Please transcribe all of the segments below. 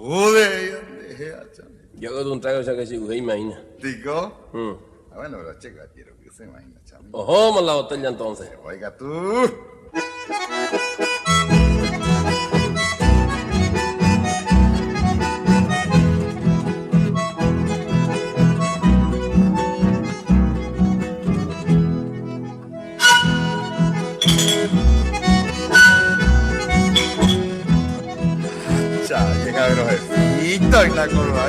Joder, Yo que tú un trago ya que si usted imagina. ¿Tico? Mm. Ah, bueno, pero chica, quiero que se imagina, chamo. Ojo, más la botella entonces. Oiga tú. Ya, llega a ver jefito en la colorada.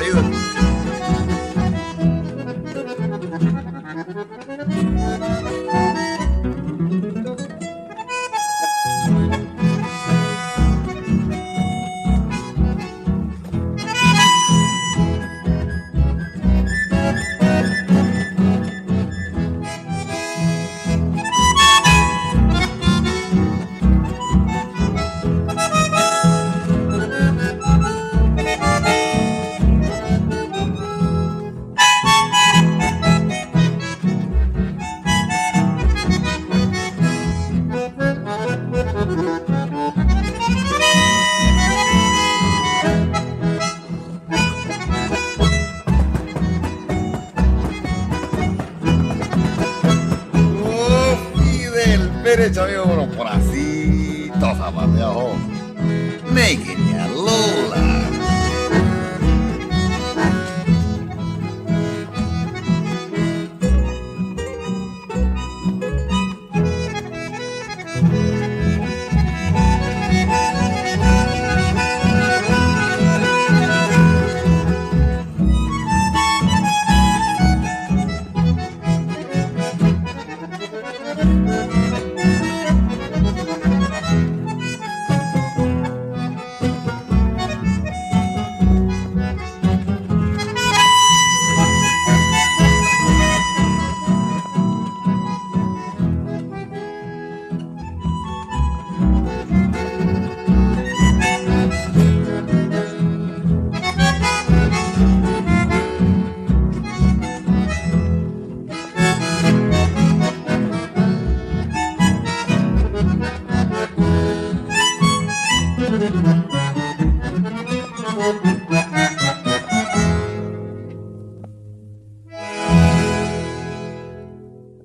Fidel Pérez, amigo, bueno, por así, todos zapateados. Making ya Lola.